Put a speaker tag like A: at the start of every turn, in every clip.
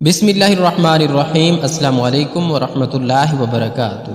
A: بسم اللہ الرحمن الرحیم۔ السلام علیکم ورحمۃ اللہ وبرکاتہ۔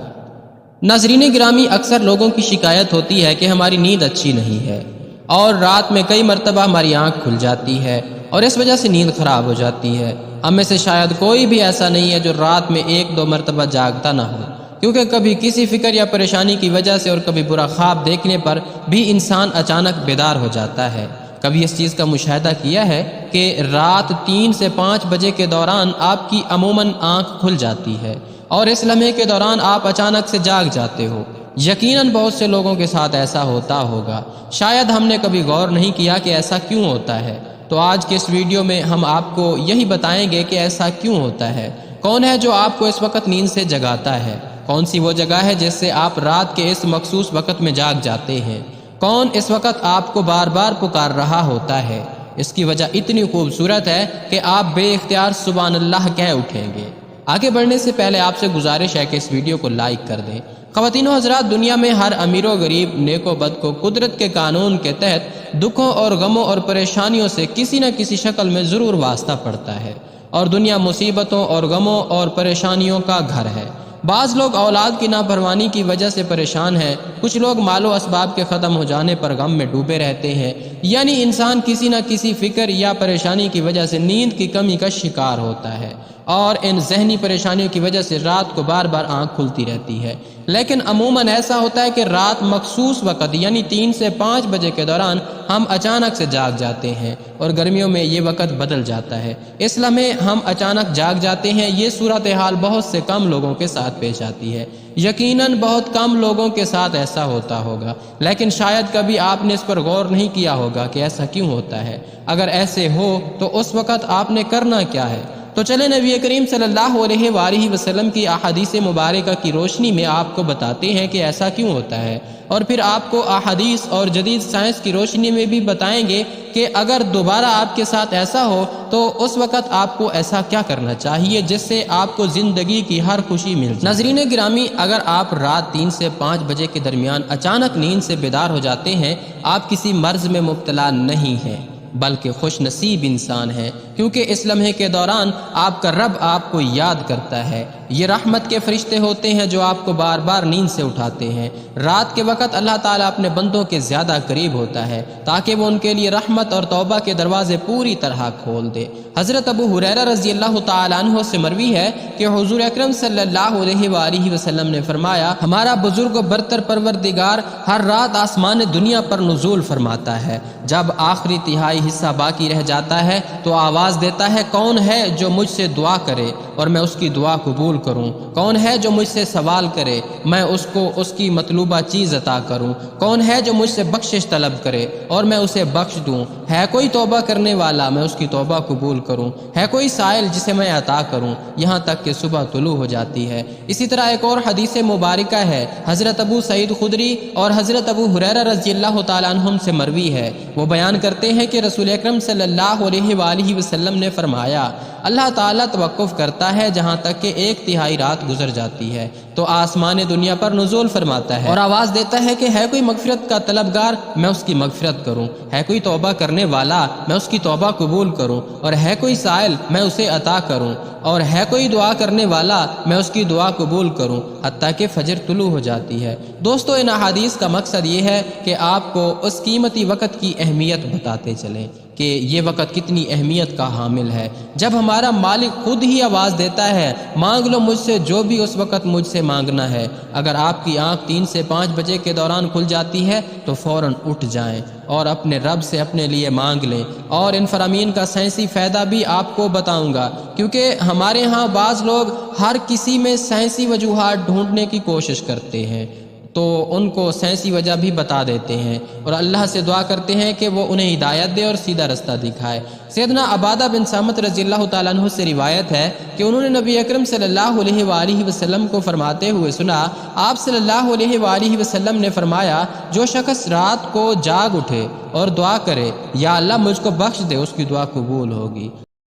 A: ناظرین گرامی، اکثر لوگوں کی شکایت ہوتی ہے کہ ہماری نیند اچھی نہیں ہے اور رات میں کئی مرتبہ ہماری آنکھ کھل جاتی ہے اور اس وجہ سے نیند خراب ہو جاتی ہے۔ ہم میں سے شاید کوئی بھی ایسا نہیں ہے جو رات میں ایک دو مرتبہ جاگتا نہ ہو، کیونکہ کبھی کسی فکر یا پریشانی کی وجہ سے اور کبھی برا خواب دیکھنے پر بھی انسان اچانک بیدار ہو جاتا ہے۔ کبھی اس چیز کا مشاہدہ کیا ہے کہ رات 3 سے 5 بجے کے دوران آپ کی عموماً آنکھ کھل جاتی ہے اور اس لمحے کے دوران آپ اچانک سے جاگ جاتے ہو۔ یقیناً بہت سے لوگوں کے ساتھ ایسا ہوتا ہوگا، شاید ہم نے کبھی غور نہیں کیا کہ ایسا کیوں ہوتا ہے۔ تو آج کے اس ویڈیو میں ہم آپ کو یہی بتائیں گے کہ ایسا کیوں ہوتا ہے، کون ہے جو آپ کو اس وقت نیند سے جگاتا ہے، کون سی وہ جگہ ہے جس سے آپ رات کے اس مخصوص وقت میں جاگ جاتے ہیں، کون اس وقت آپ کو بار بار پکار رہا ہوتا ہے۔ اس کی وجہ اتنی خوبصورت ہے کہ آپ بے اختیار سبحان اللہ کہہ اٹھیں گے۔ آگے بڑھنے سے پہلے آپ سے گزارش ہے کہ اس ویڈیو کو لائک کر دیں۔ خواتین و حضرات، دنیا میں ہر امیر و غریب، نیک و بد کو قدرت کے قانون کے تحت دکھوں اور غموں اور پریشانیوں سے کسی نہ کسی شکل میں ضرور واسطہ پڑتا ہے، اور دنیا مصیبتوں اور غموں اور پریشانیوں کا گھر ہے۔ بعض لوگ اولاد کی نافرمانی کی وجہ سے پریشان ہیں، کچھ لوگ مال و اسباب کے ختم ہو جانے پر غم میں ڈوبے رہتے ہیں، یعنی انسان کسی نہ کسی فکر یا پریشانی کی وجہ سے نیند کی کمی کا شکار ہوتا ہے، اور ان ذہنی پریشانیوں کی وجہ سے رات کو بار بار آنکھ کھلتی رہتی ہے۔ لیکن عموماً ایسا ہوتا ہے کہ رات مخصوص وقت یعنی 3 سے 5 بجے کے دوران ہم اچانک سے جاگ جاتے ہیں، اور گرمیوں میں یہ وقت بدل جاتا ہے۔ اس لمحے ہم اچانک جاگ جاتے ہیں۔ یہ صورتحال بہت سے کم لوگوں کے ساتھ پیش آتی ہے، یقیناً بہت کم لوگوں کے ساتھ ایسا ہوتا ہوگا، لیکن شاید کبھی آپ نے اس پر غور نہیں کیا ہوگا کہ ایسا کیوں ہوتا ہے۔ اگر ایسے ہو تو اس وقت آپ نے کرنا کیا ہے؟ تو چلیں نبی کریم صلی اللہ علیہ وآلہ وسلم کی احادیث مبارکہ کی روشنی میں آپ کو بتاتے ہیں کہ ایسا کیوں ہوتا ہے، اور پھر آپ کو احادیث اور جدید سائنس کی روشنی میں بھی بتائیں گے کہ اگر دوبارہ آپ کے ساتھ ایسا ہو تو اس وقت آپ کو ایسا کیا کرنا چاہیے جس سے آپ کو زندگی کی ہر خوشی مل جائے۔ ناظرین گرامی، اگر آپ رات 3 سے 5 بجے کے درمیان اچانک نیند سے بیدار ہو جاتے ہیں، آپ کسی مرض میں مبتلا نہیں ہیں بلکہ خوش نصیب انسان ہیں، کیونکہ اس لمحے کے دوران آپ کا رب آپ کو یاد کرتا ہے۔ یہ رحمت کے فرشتے ہوتے ہیں جو آپ کو بار بار نیند سے اٹھاتے ہیں۔ رات کے وقت اللہ تعالیٰ اپنے بندوں کے زیادہ قریب ہوتا ہے تاکہ وہ ان کے لیے رحمت اور توبہ کے دروازے پوری طرح کھول دے۔ حضرت ابو ہریرہ رضی اللہ تعالیٰ عنہ سے مروی ہے کہ حضور اکرم صلی اللہ علیہ وآلہ وسلم نے فرمایا، ہمارا بزرگ و برتر پروردگار ہر رات آسمان دنیا پر نزول فرماتا ہے۔ جب آخری تہائی حصہ باقی رہ جاتا ہے تو آواز دیتا ہے، کون ہے جو مجھ سے دعا کرے اور میں اس کی دعا قبول کروں؟ کون ہے جو مجھ سے سوال کرے، میں اس کو اس کی مطلوبہ چیز عطا کروں؟ کون ہے جو مجھ سے بخشش طلب کرے اور میں اسے بخش دوں؟ ہے کوئی توبہ کرنے والا، میں اس کی توبہ قبول کروں؟ ہے کوئی سائل جسے میں عطا کروں؟ یہاں تک کہ صبح طلوع ہو جاتی ہے۔ اسی طرح ایک اور حدیث مبارکہ ہے، حضرت ابو سعید خدری اور حضرت ابو ہریرہ رضی اللہ تعالیٰ عنہم سے مروی ہے۔ وہ بیان کرتے ہیں کہ رسول اکرم صلی اللہ علیہ وآلہ وسلم نے فرمایا، اللہ تعالیٰ توقف کرتا ہے جہاں تک کہ 1/3 رات گزر جاتی ہے تو آسمان دنیا پر نزول فرماتا ہے اور آواز دیتا ہے کہ ہے کوئی مغفرت کا طلبگار، میں اس کی مغفرت کروں؟ ہے کوئی توبہ کرنے والا، میں اس کی توبہ قبول کروں؟ اور ہے کوئی سائل، میں اسے عطا کروں؟ اور ہے کوئی دعا کرنے والا، میں اس کی دعا قبول کروں؟ حتیٰ کہ فجر طلوع ہو جاتی ہے۔ دوستو، ان احادیث کا مقصد یہ ہے کہ آپ کو اس قیمتی وقت کی اہمیت بتاتے چلیں کہ یہ وقت کتنی اہمیت کا حامل ہے۔ جب ہمارا مالک خود ہی آواز دیتا ہے، مانگ لو مجھ سے جو بھی اس وقت مجھ سے مانگنا ہے، اگر آپ کی آنکھ 3 سے 5 بجے کے دوران کھل جاتی ہے تو فوراً اٹھ جائیں اور اپنے رب سے اپنے لیے مانگ لیں۔ اور ان فرامین کا سائنسی فائدہ بھی آپ کو بتاؤں گا، کیونکہ ہمارے ہاں بعض لوگ ہر کسی میں سائنسی وجوہات ڈھونڈنے کی کوشش کرتے ہیں، تو ان کو سائنسی وجہ بھی بتا دیتے ہیں، اور اللہ سے دعا کرتے ہیں کہ وہ انہیں ہدایت دے اور سیدھا رستہ دکھائے۔ سیدنا عبادہ بن صامت رضی اللہ تعالیٰ عنہ سے روایت ہے کہ انہوں نے نبی اکرم صلی اللہ علیہ وآلہ وسلم کو فرماتے ہوئے سنا، آپ صلی اللہ علیہ وآلہ وسلم نے فرمایا، جو شخص رات کو جاگ اٹھے اور دعا کرے، یا اللہ مجھ کو بخش دے، اس کی دعا قبول ہوگی۔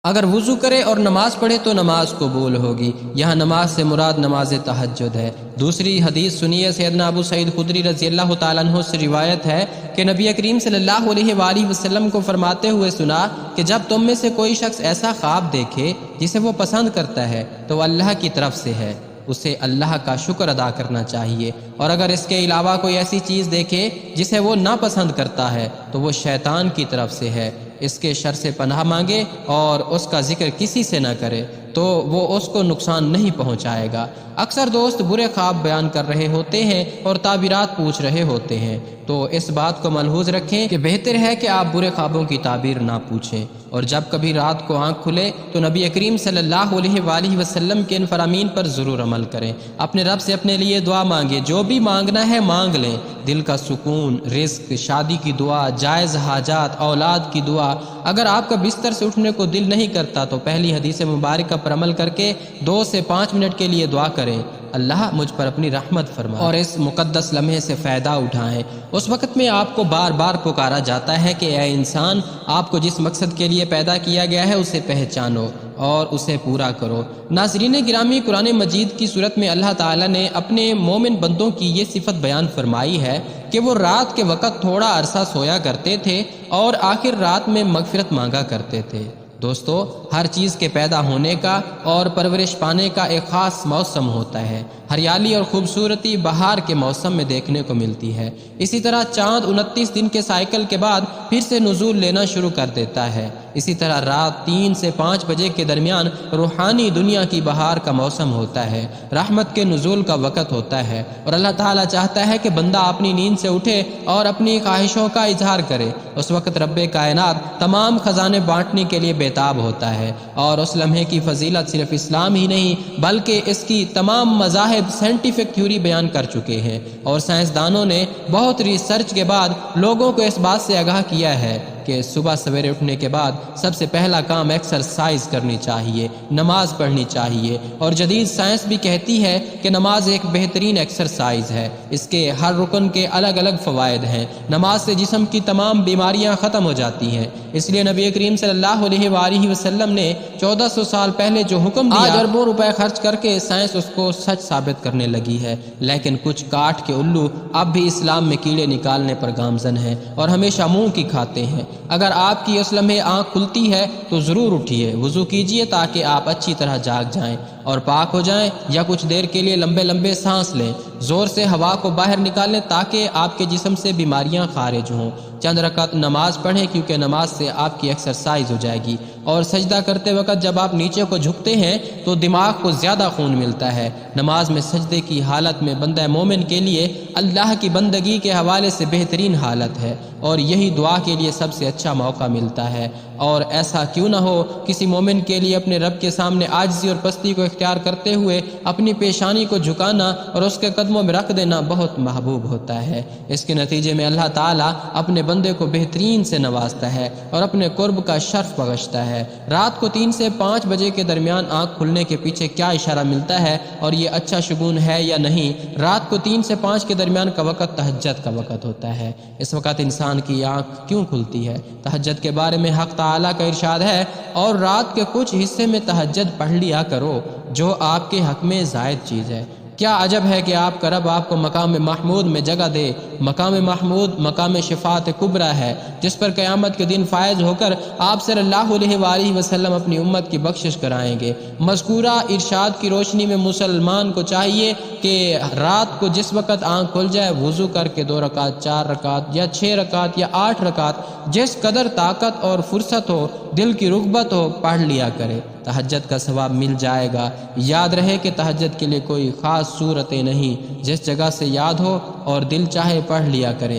A: اگر وضو کرے اور نماز پڑھے تو نماز قبول ہوگی۔ یہاں نماز سے مراد نماز تہجد ہے۔ دوسری حدیث سنیے، سیدنا ابو سعید خدری رضی اللہ تعالیٰ عنہ سے روایت ہے کہ نبی کریم صلی اللہ علیہ وآلہ وسلم کو فرماتے ہوئے سنا کہ جب تم میں سے کوئی شخص ایسا خواب دیکھے جسے وہ پسند کرتا ہے تو وہ اللہ کی طرف سے ہے، اسے اللہ کا شکر ادا کرنا چاہیے، اور اگر اس کے علاوہ کوئی ایسی چیز دیکھے جسے وہ ناپسند کرتا ہے تو وہ شیطان کی طرف سے ہے، اس کے شر سے پناہ مانگے اور اس کا ذکر کسی سے نہ کرے تو وہ اس کو نقصان نہیں پہنچائے گا۔ اکثر دوست برے خواب بیان کر رہے ہوتے ہیں اور تعبیرات پوچھ رہے ہوتے ہیں، تو اس بات کو ملحوظ رکھیں کہ بہتر ہے کہ آپ برے خوابوں کی تعبیر نہ پوچھیں، اور جب کبھی رات کو آنکھ کھلے تو نبی کریم صلی اللہ علیہ وآلہ وسلم کے ان فرامین پر ضرور عمل کریں۔ اپنے رب سے اپنے لیے دعا مانگیں، جو بھی مانگنا ہے مانگ لیں، دل کا سکون، رزق، شادی کی دعا، جائز حاجات، اولاد کی دعا۔ اگر آپ کا بستر سے اٹھنے کو دل نہیں کرتا تو پہلی حدیث مبارکہ پر عمل کر کے 2 سے 5 منٹ کے لیے دعا کریں، اللہ مجھ پر اپنی رحمت فرما، اور اس مقدس لمحے سے فائدہ اٹھائیں۔ اس وقت میں آپ کو بار بار پکارا جاتا ہے کہ اے انسان، آپ کو جس مقصد کے لیے پیدا کیا گیا ہے اسے پہچانو اور اسے پورا کرو۔ ناظرین گرامی، قرآن مجید کی صورت میں اللہ تعالیٰ نے اپنے مومن بندوں کی یہ صفت بیان فرمائی ہے کہ وہ رات کے وقت تھوڑا عرصہ سویا کرتے تھے اور آخر رات میں مغفرت مانگا کرتے تھے۔ دوستو، ہر چیز کے پیدا ہونے کا اور پرورش پانے کا ایک خاص موسم ہوتا ہے۔ ہریالی اور خوبصورتی بہار کے موسم میں دیکھنے کو ملتی ہے۔ اسی طرح چاند 29 دن کے سائیکل کے بعد پھر سے نزول لینا شروع کر دیتا ہے۔ اسی طرح رات 3 سے 5 بجے کے درمیان روحانی دنیا کی بہار کا موسم ہوتا ہے، رحمت کے نزول کا وقت ہوتا ہے، اور اللہ تعالیٰ چاہتا ہے کہ بندہ اپنی نیند سے اٹھے اور اپنی خواہشوں کا اظہار کرے۔ اس وقت رب کائنات تمام خزانے بانٹنے کے لیے بےتاب ہوتا ہے، اور اس لمحے کی فضیلت صرف اسلام ہی نہیں بلکہ اس کی تمام مذاہب سائنٹیفک تھیوری بیان کر چکے ہیں، اور سائنسدانوں نے بہت ریسرچ کے بعد لوگوں کو اس بات سے آگاہ کیا ہے کہ صبح سویرے اٹھنے کے بعد سب سے پہلا کام ایکسرسائز کرنی چاہیے، نماز پڑھنی چاہیے، اور جدید سائنس بھی کہتی ہے کہ نماز ایک بہترین ایکسرسائز ہے۔ اس کے ہر رکن کے الگ الگ فوائد ہیں۔ نماز سے جسم کی تمام بیماریاں ختم ہو جاتی ہیں، اس لیے نبی کریم صلی اللہ علیہ وآلہ وسلم نے 1400 سال پہلے جو حکم دیا، آج اربوں روپے خرچ کر کے سائنس اس کو سچ ثابت کرنے لگی ہے، لیکن کچھ کاٹ کے الو اب بھی اسلام میں کیڑے نکالنے پر گامزن ہیں اور ہمیشہ منہ کی کھاتے ہیں۔ اگر آپ کی اس لمحے آنکھ کھلتی ہے تو ضرور اٹھیے، وضو کیجئے تاکہ آپ اچھی طرح جاگ جائیں اور پاک ہو جائیں، یا کچھ دیر کے لیے لمبے لمبے سانس لیں، زور سے ہوا کو باہر نکالیں تاکہ آپ کے جسم سے بیماریاں خارج ہوں۔ چند رکعت نماز پڑھیں کیونکہ نماز سے آپ کی ایکسرسائز ہو جائے گی، اور سجدہ کرتے وقت جب آپ نیچے کو جھکتے ہیں تو دماغ کو زیادہ خون ملتا ہے۔ نماز میں سجدے کی حالت میں بندہ مومن کے لیے اللہ کی بندگی کے حوالے سے بہترین حالت ہے، اور یہی دعا کے لیے سب سے اچھا موقع ملتا ہے۔ اور ایسا کیوں نہ ہو، کسی مومن کے لیے اپنے رب کے سامنے عاجزی اور پستی کو اختیار کرتے ہوئے اپنی پیشانی کو جھکانا اور اس کے قدموں میں رکھ دینا بہت محبوب ہوتا ہے۔ اس کے نتیجے میں اللہ تعالیٰ اپنے بندے کو بہترین سے نوازتا ہے اور اپنے قرب کا شرف بخشتا ہے۔ رات کو 3 سے 5 بجے کے درمیان آنکھ کھلنے کے پیچھے کیا اشارہ ملتا ہے اور یہ اچھا شگون ہے یا نہیں؟ رات کو 3 سے 5 کے درمیان کا وقت تہجد کا وقت ہوتا ہے۔ اس وقت انسان کی آنکھ کیوں کھلتی ہے؟ تہجد کے بارے میں حق تعالیٰ کا ارشاد ہے، اور رات کے کچھ حصے میں تہجد پڑھ لیا کرو جو آپ کے حق میں زائد چیز ہے۔ کیا عجب ہے کہ آپ کا رب آپ کو مقام محمود میں جگہ دے۔ مقام محمود مقام شفاعت کبریٰ ہے، جس پر قیامت کے دن فائز ہو کر آپ صلی اللہ علیہ وآلہ وسلم اپنی امت کی بخشش کرائیں گے۔ مذکورہ ارشاد کی روشنی میں مسلمان کو چاہیے کہ رات کو جس وقت آنکھ کھل جائے وضو کر کے 2 رکعت، 4 رکعت یا 6 رکعت یا 8 رکعت، جس قدر طاقت اور فرصت ہو، دل کی رغبت ہو، پڑھ لیا کرے۔ تہجد کا ثواب مل جائے گا۔ یاد رہے کہ تہجد کے لیے کوئی خاص صورتیں نہیں، جس جگہ سے یاد ہو اور دل چاہے پڑھ لیا کرے۔